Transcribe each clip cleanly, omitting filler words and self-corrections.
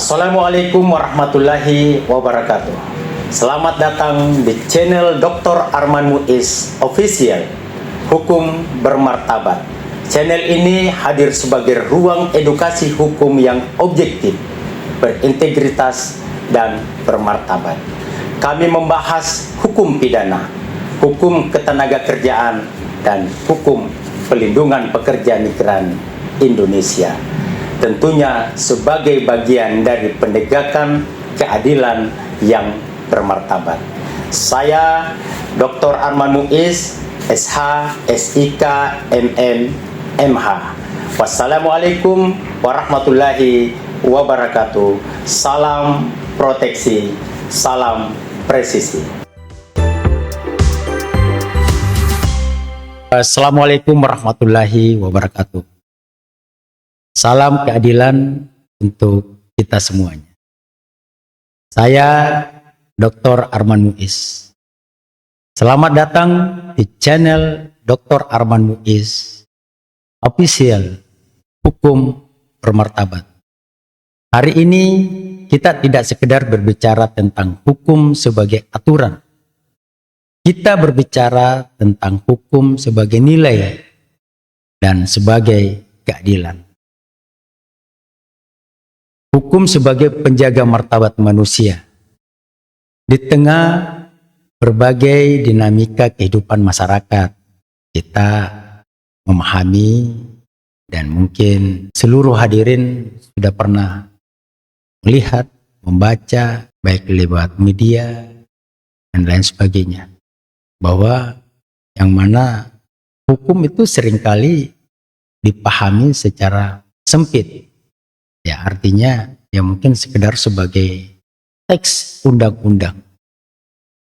Assalamualaikum warahmatullahi wabarakatuh. Selamat datang di channel Dr. Arman Muiz Official, Hukum Bermartabat. Channel ini hadir sebagai ruang edukasi hukum yang objektif, berintegritas, dan bermartabat. Kami membahas hukum pidana, hukum ketenagakerjaan, dan hukum pelindungan pekerja migran Indonesia. Tentunya sebagai bagian dari penegakan keadilan yang bermartabat. Saya Dr. Arman Muiz, SH, SIK, MM, MH. Wassalamualaikum warahmatullahi wabarakatuh. Salam proteksi, salam presisi. Assalamualaikum warahmatullahi wabarakatuh. Salam keadilan untuk kita semuanya. Saya Dr. Arman Muiz. Selamat datang di channel Dr. Arman Muiz Official, Hukum Bermartabat. Hari ini kita tidak sekedar berbicara tentang hukum sebagai aturan. Kita berbicara tentang hukum sebagai nilai dan sebagai keadilan. Hukum sebagai penjaga martabat manusia. Di tengah berbagai dinamika kehidupan masyarakat, kita memahami dan mungkin seluruh hadirin sudah pernah melihat, membaca, baik lewat media dan lain sebagainya, bahwa yang mana hukum itu seringkali dipahami secara sempit. Ya, artinya ya mungkin sekedar sebagai teks undang-undang.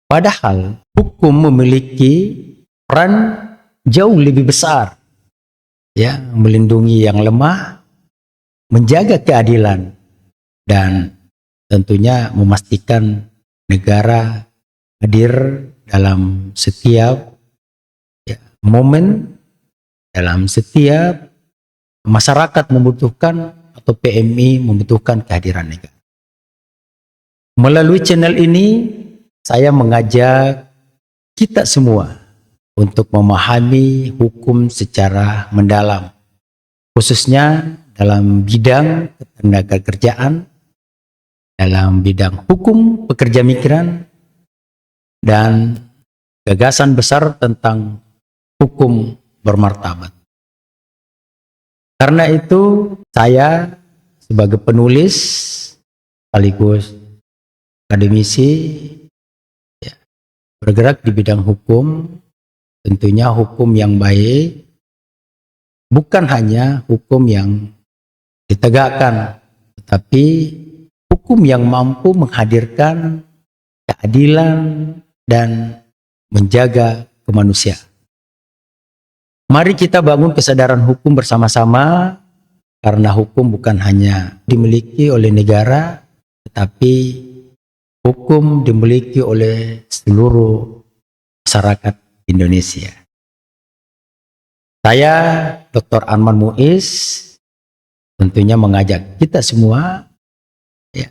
Padahal hukum memiliki peran jauh lebih besar, ya, melindungi yang lemah, menjaga keadilan, dan tentunya memastikan negara hadir dalam setiap momen, dalam setiap masyarakat membutuhkan atau PMI membutuhkan kehadiran negara. Melalui channel ini, saya mengajak kita semua untuk memahami hukum secara mendalam, khususnya dalam bidang ketenagakerjaan, dalam bidang hukum pekerja migran, dan gagasan besar tentang hukum bermartabat. Karena itu, saya sebagai penulis sekaligus akademisi ya, bergerak di bidang hukum, tentunya hukum yang baik, bukan hanya hukum yang ditegakkan, tetapi hukum yang mampu menghadirkan keadilan dan menjaga kemanusiaan. Mari kita bangun kesadaran hukum bersama-sama, karena hukum bukan hanya dimiliki oleh negara, tetapi hukum dimiliki oleh seluruh masyarakat Indonesia. Saya Dr. Arman Muiz tentunya mengajak kita semua, ya,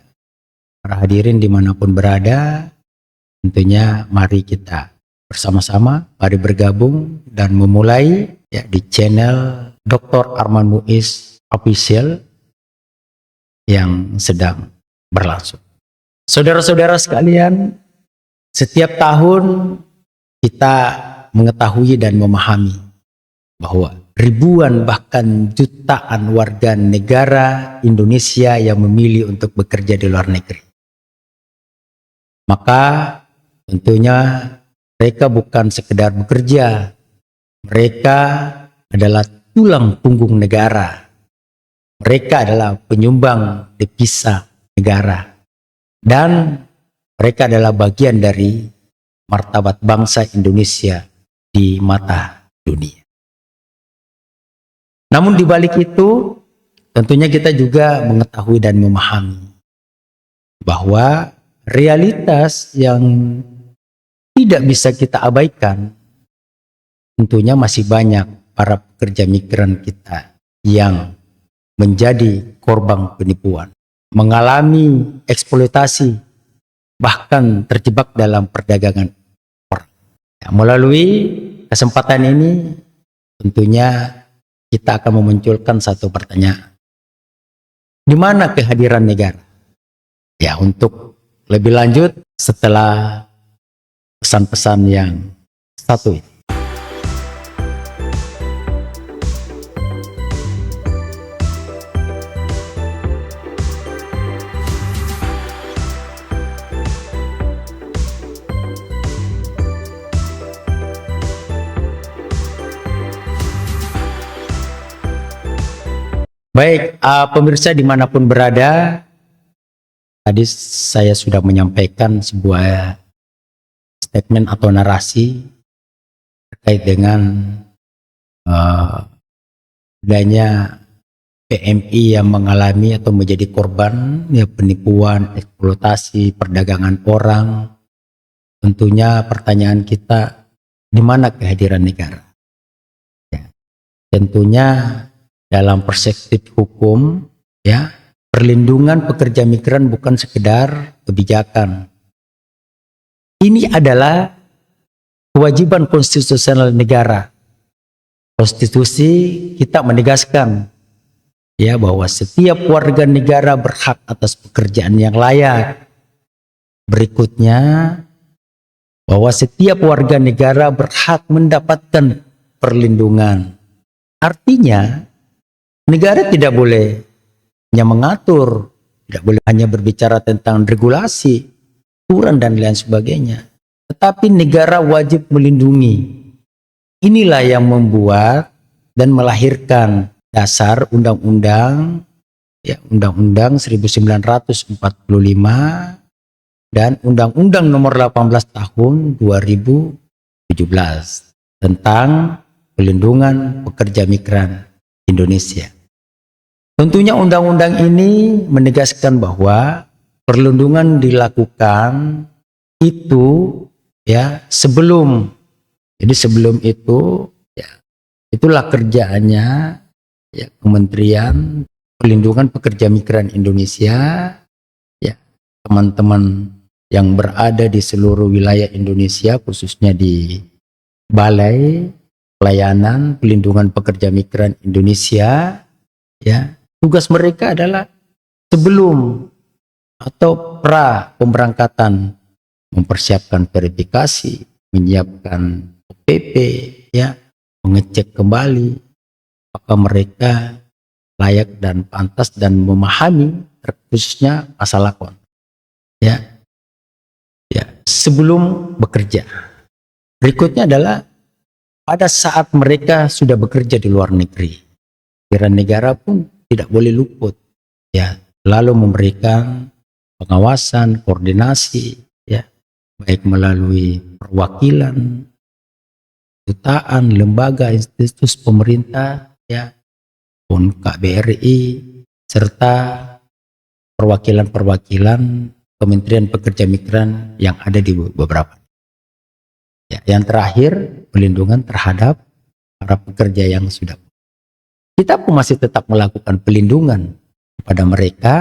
para hadirin dimanapun berada, tentunya mari kita bersama-sama, mari bergabung dan memulai ya di channel Dr. Arman Muiz Official yang sedang berlangsung. Saudara-saudara sekalian, setiap tahun kita mengetahui dan memahami bahwa ribuan bahkan jutaan warga negara Indonesia yang memilih untuk bekerja di luar negeri. Maka tentunya mereka bukan sekedar bekerja, mereka adalah tulang punggung negara. Mereka adalah penyumbang devisa negara. Dan mereka adalah bagian dari martabat bangsa Indonesia di mata dunia. Namun di balik itu, tentunya kita juga mengetahui dan memahami bahwa realitas yang tidak bisa kita abaikan, tentunya masih banyak para pekerja migran kita yang menjadi korban penipuan. mengalami eksploitasi, bahkan terjebak dalam perdagangan orang. Ya, melalui kesempatan ini tentunya kita akan memunculkan satu pertanyaan. Di mana kehadiran negara? Ya, untuk lebih lanjut setelah pesan-pesan yang satu ini. Baik, pemirsa dimanapun berada, tadi saya sudah menyampaikan sebuah statement atau narasi terkait dengan adanya PMI yang mengalami atau menjadi korban ya penipuan, eksploitasi, perdagangan orang. Tentunya pertanyaan kita, di mana kehadiran negara? Ya, tentunya dalam perspektif hukum, ya, perlindungan pekerja migran bukan sekedar kebijakan. Ini adalah kewajiban konstitusional negara. Konstitusi kita menegaskan ya bahwa setiap warga negara berhak atas pekerjaan yang layak. Berikutnya, bahwa setiap warga negara berhak mendapatkan perlindungan. Artinya, negara tidak boleh hanya mengatur, tidak boleh hanya berbicara tentang regulasi, aturan dan lain sebagainya. Tetapi negara wajib melindungi. Inilah yang membuat dan melahirkan dasar undang-undang ya, Undang-Undang 1945 dan Undang-Undang Nomor 18 Tahun 2017 tentang pelindungan pekerja migran Indonesia. Tentunya undang-undang ini menegaskan bahwa perlindungan dilakukan itu ya sebelum itu ya itulah kerjaannya ya Kementerian Perlindungan Pekerja Migran Indonesia ya teman-teman yang berada di seluruh wilayah Indonesia khususnya di Balai Pelayanan Pelindungan Pekerja Migran Indonesia ya. Tugas mereka adalah sebelum atau pra pemberangkatan mempersiapkan verifikasi, menyiapkan OPP, ya, mengecek kembali apakah mereka layak dan pantas dan memahami khususnya masalah kontrak. Ya, sebelum bekerja. Berikutnya adalah pada saat mereka sudah bekerja di luar negeri, kehadiran negara pun tidak boleh luput, ya, lalu memberikan pengawasan, koordinasi, ya, baik melalui perwakilan, kedutaan, lembaga, institusi pemerintah, ya, pun KBRI, serta perwakilan-perwakilan Kementerian Pekerja Migran yang ada di beberapa. Ya, yang terakhir, pelindungan terhadap para pekerja yang sudah. Kita pun masih tetap melakukan pelindungan kepada mereka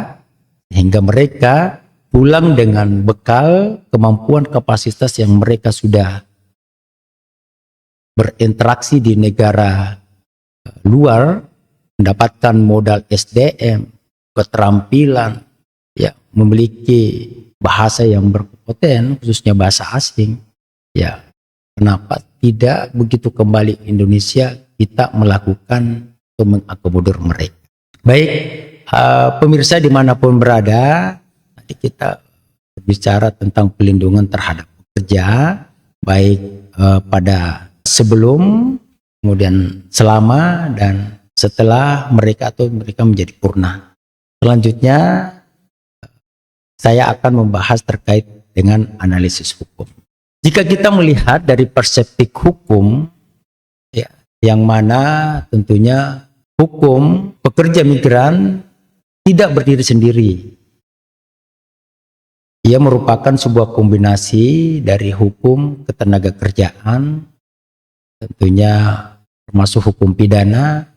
hingga mereka pulang dengan bekal kemampuan kapasitas yang mereka sudah berinteraksi di negara luar, mendapatkan modal SDM, keterampilan, ya, memiliki bahasa yang berkompeten, khususnya bahasa asing. Ya, kenapa tidak begitu kembali ke Indonesia kita melakukan untuk mengakomodir mereka. Baik, pemirsa dimanapun berada, tadi kita berbicara tentang pelindungan terhadap pekerja, baik pada sebelum, kemudian selama, dan setelah mereka atau mereka menjadi purna. Selanjutnya, saya akan membahas terkait dengan analisis hukum. Jika kita melihat dari perspektif hukum, ya, yang mana tentunya hukum pekerja migran tidak berdiri sendiri. Ia merupakan sebuah kombinasi dari hukum ketenaga kerjaan, tentunya termasuk hukum pidana,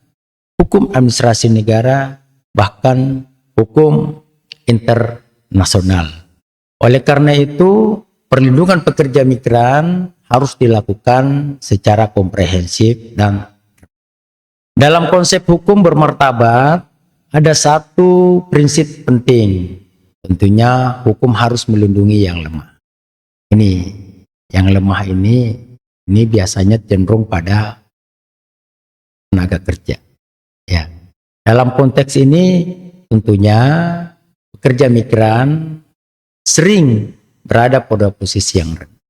hukum administrasi negara, bahkan hukum internasional. Oleh karena itu, perlindungan pekerja migran harus dilakukan secara komprehensif dan dalam konsep hukum bermartabat ada satu prinsip penting. Tentunya hukum harus melindungi yang lemah. Ini yang lemah ini biasanya cenderung pada tenaga kerja. Ya. Dalam konteks ini tentunya pekerja migran sering berada pada posisi yang rendah.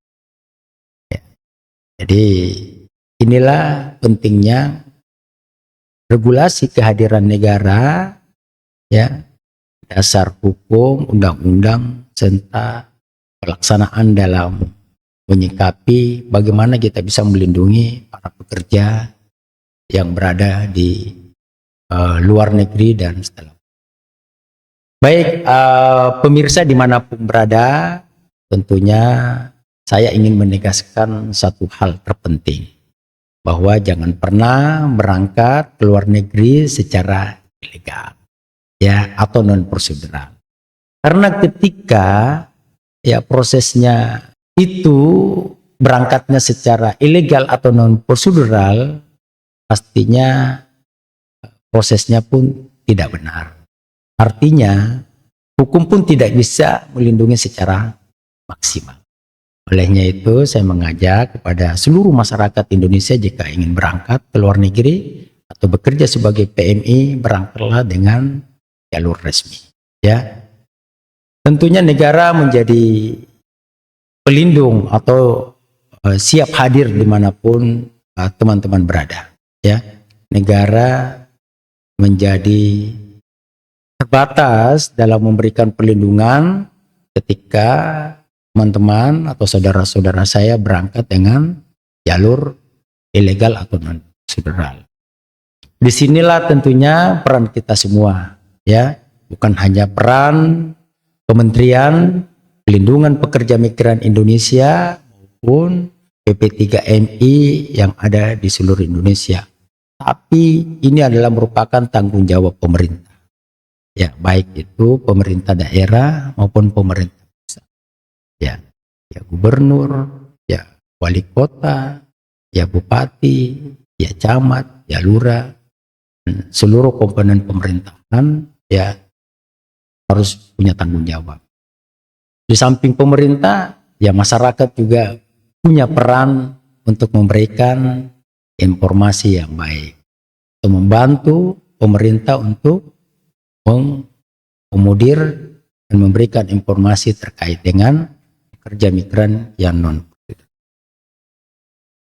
Ya. Jadi inilah pentingnya regulasi kehadiran negara, ya, dasar hukum, undang-undang, serta pelaksanaan dalam menyikapi bagaimana kita bisa melindungi para pekerja yang berada di luar negeri dan setelah. Baik, pemirsa dimanapun berada, tentunya saya ingin menegaskan satu hal terpenting, bahwa jangan pernah berangkat ke luar negeri secara ilegal, ya, atau non prosedural. Karena ketika ya prosesnya itu berangkatnya secara ilegal atau non prosedural, pastinya prosesnya pun tidak benar. Artinya hukum pun tidak bisa melindungi secara maksimal. Olehnya itu saya mengajak kepada seluruh masyarakat Indonesia jika ingin berangkat ke luar negeri atau bekerja sebagai PMI, berangkatlah dengan jalur resmi. Ya, tentunya negara menjadi pelindung atau siap hadir dimanapun teman-teman berada. Ya, negara menjadi terbatas dalam memberikan perlindungan ketika teman-teman atau saudara-saudara saya berangkat dengan jalur ilegal atau non prosedural. Disinilah tentunya peran kita semua, ya, bukan hanya peran Kementerian Pelindungan Pekerja Migran Indonesia maupun PP3MI yang ada di seluruh Indonesia, tapi ini adalah merupakan tanggung jawab pemerintah, ya, baik itu pemerintah daerah maupun pemerintah pusat. Ya gubernur, ya wali kota, ya bupati, ya camat, ya lurah, dan seluruh komponen pemerintahan ya harus punya tanggung jawab. Di samping pemerintah, ya masyarakat juga punya peran untuk memberikan informasi yang baik, untuk membantu pemerintah untuk mengakomodir dan memberikan informasi terkait dengan pekerja migran yang non.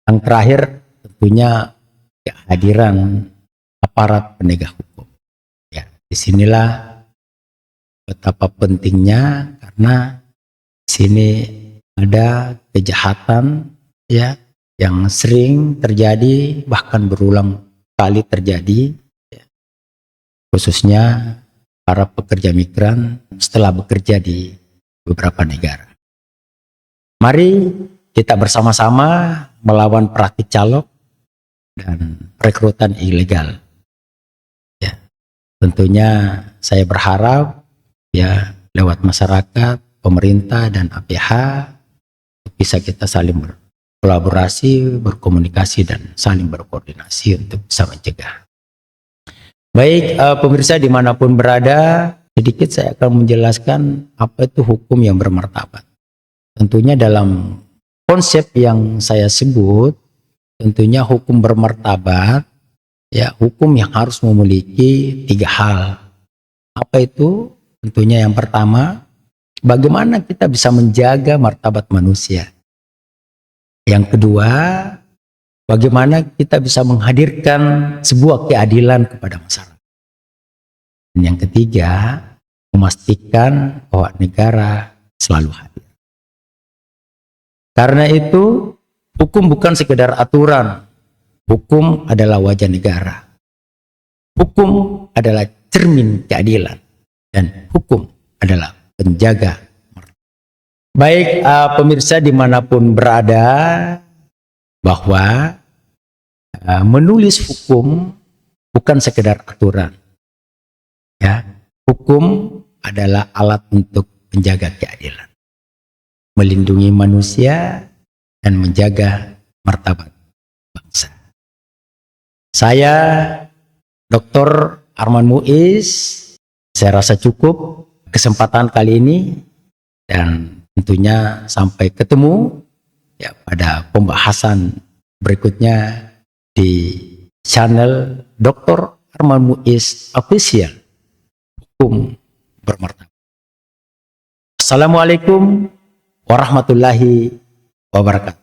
Yang terakhir tentunya kehadiran aparat penegak hukum. Ya, disinilah betapa pentingnya, karena sini ada kejahatan ya yang sering terjadi, bahkan berulang kali terjadi, ya, khususnya para pekerja migran setelah bekerja di beberapa negara. Mari kita bersama-sama melawan praktik calok dan rekrutan ilegal. Ya, tentunya saya berharap ya lewat masyarakat, pemerintah dan APH bisa kita saling berkolaborasi, berkomunikasi dan saling berkoordinasi untuk bisa mencegah. Baik, pemirsa dimanapun berada, sedikit saya akan menjelaskan apa itu hukum yang bermartabat. Tentunya dalam konsep yang saya sebut, tentunya hukum bermartabat, ya hukum yang harus memiliki 3 hal. Apa itu? Tentunya yang pertama, bagaimana kita bisa menjaga martabat manusia. Yang kedua, bagaimana kita bisa menghadirkan sebuah keadilan kepada masyarakat. Dan yang ketiga, memastikan bahwa negara selalu hadir. Karena itu, hukum bukan sekedar aturan. Hukum adalah wajah negara. Hukum adalah cermin keadilan. Dan hukum adalah penjaga. Baik, pemirsa dimanapun berada, bahwa menulis hukum bukan sekedar aturan. Ya, hukum adalah alat untuk menjaga keadilan, melindungi manusia, dan menjaga martabat bangsa. Saya Dr. Arman Muiz, saya rasa cukup kesempatan kali ini, dan tentunya sampai ketemu ya pada pembahasan berikutnya di channel Dr. Arman Muiz Official, Hukum Bermartabat. Assalamualaikum warahmatullahi wabarakatuh.